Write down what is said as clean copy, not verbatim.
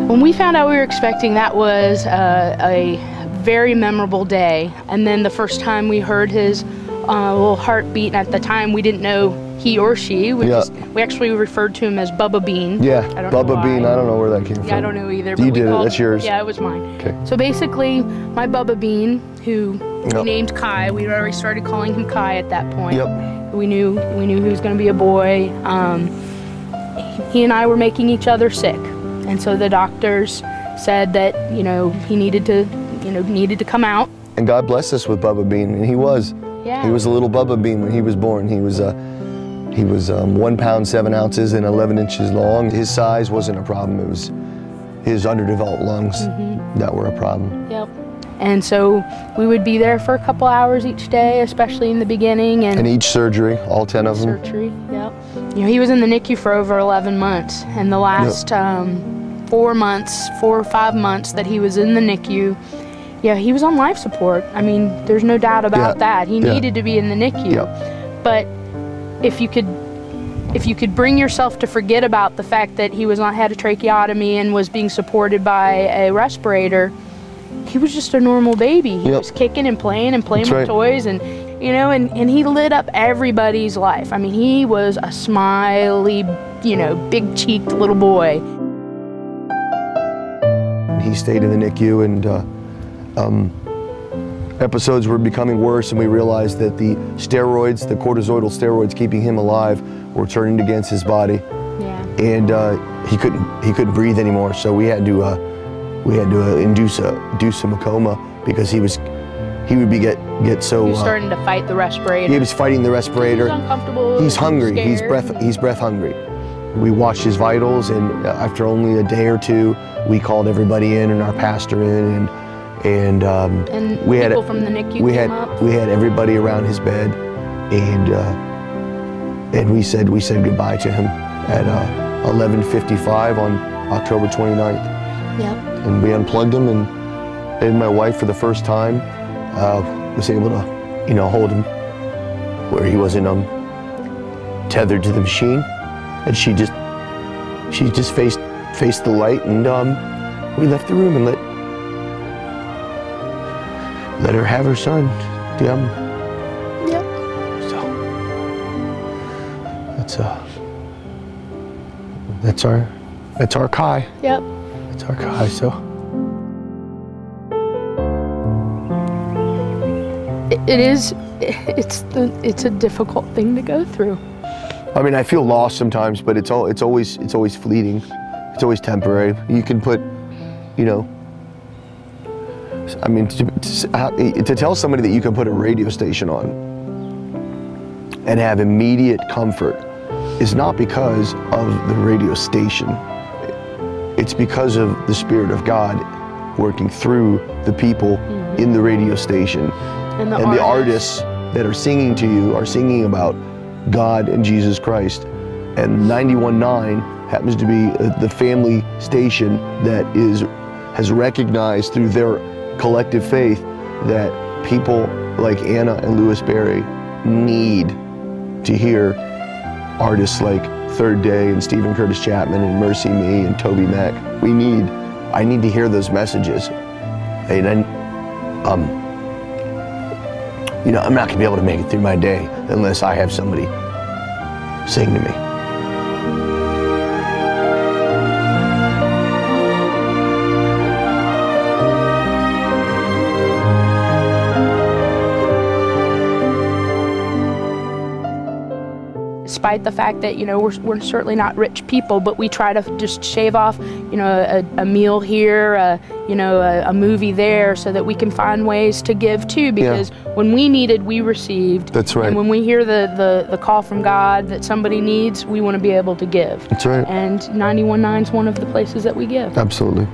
When we found out we were expecting, that was a very memorable day. And then the first time we heard his little heartbeat, and at the time we didn't know he or she. We actually referred to him as Bubba Bean. Yeah, Bubba Bean. I don't know where that came from. Yeah, I don't know either. You did it. That's yours. Yeah, it was mine. Okay. So basically, my Bubba Bean, who we named Kai. We already started calling him Kai at that point. Yep. We knew he was going to be a boy. He and I were making each other sick, and so the doctors said that he needed to come out. And God blessed us with Bubba Bean, and he was. Yeah. He was a little Bubba Bean when he was born. He was 1 pound 7 ounces and 11 inches long. His size wasn't a problem. It was his underdeveloped lungs that were a problem. Yep. And so we would be there for a couple hours each day, especially in the beginning. And each surgery, all 10 of them. Surgery, yep. He was in the NICU for over 11 months. And the last 4 or 5 months that he was in the NICU, he was on life support. I mean, there's no doubt about that. He needed to be in the NICU. Yep. But if you could bring yourself to forget about the fact that he had a tracheotomy and was being supported by a respirator, he was just a normal baby. He was kicking and playing with toys, and and he lit up everybody's life. I mean, he was a smiley, big-cheeked little boy. He stayed in the NICU, and episodes were becoming worse, and we realized that the steroids, the cortisoidal steroids keeping him alive, were turning against his body. Yeah. And he couldn't breathe anymore, so we had to induce him a coma, because he would get so. He was starting to fight the respirator. He was fighting the respirator. He was uncomfortable. He's hungry. Scared. He's breath hungry. We watched his vitals, and after only a day or two, we called everybody in, and our pastor in, and we had people from the NICU came up. We had everybody around his bed, and we said goodbye to him at 11:55 on October 29th. Yep. And we unplugged him, and my wife, for the first time, was able to, hold him where he wasn't tethered to the machine, and she just faced the light, and we left the room and let her have her son. Yep. So that's our Kai. Yep. That's our Kai. So it's a difficult thing to go through. I mean, I feel lost sometimes, but it's always fleeting. It's always temporary. You can put, I mean, to tell somebody that you can put a radio station on and have immediate comfort is not because of the radio station. It's because of the Spirit of God working through the people in the radio station. And the artists that are singing to you are singing about God and Jesus Christ. And 91.9 happens to be the family station that has recognized through their collective faith that people like Anna and Lewis Berry need to hear artists like Third Day and Stephen Curtis Chapman and Mercy Me and Toby Mac. I need to hear those messages. And I'm not gonna be able to make it through my day unless I have somebody sing to me. Despite the fact that we're certainly not rich people, but we try to just shave off a meal here, a movie there, so that we can find ways to give too. Because when we needed, we received. That's right. And when we hear the call from God that somebody needs, we want to be able to give. That's right. And 91.9 is one of the places that we give. Absolutely.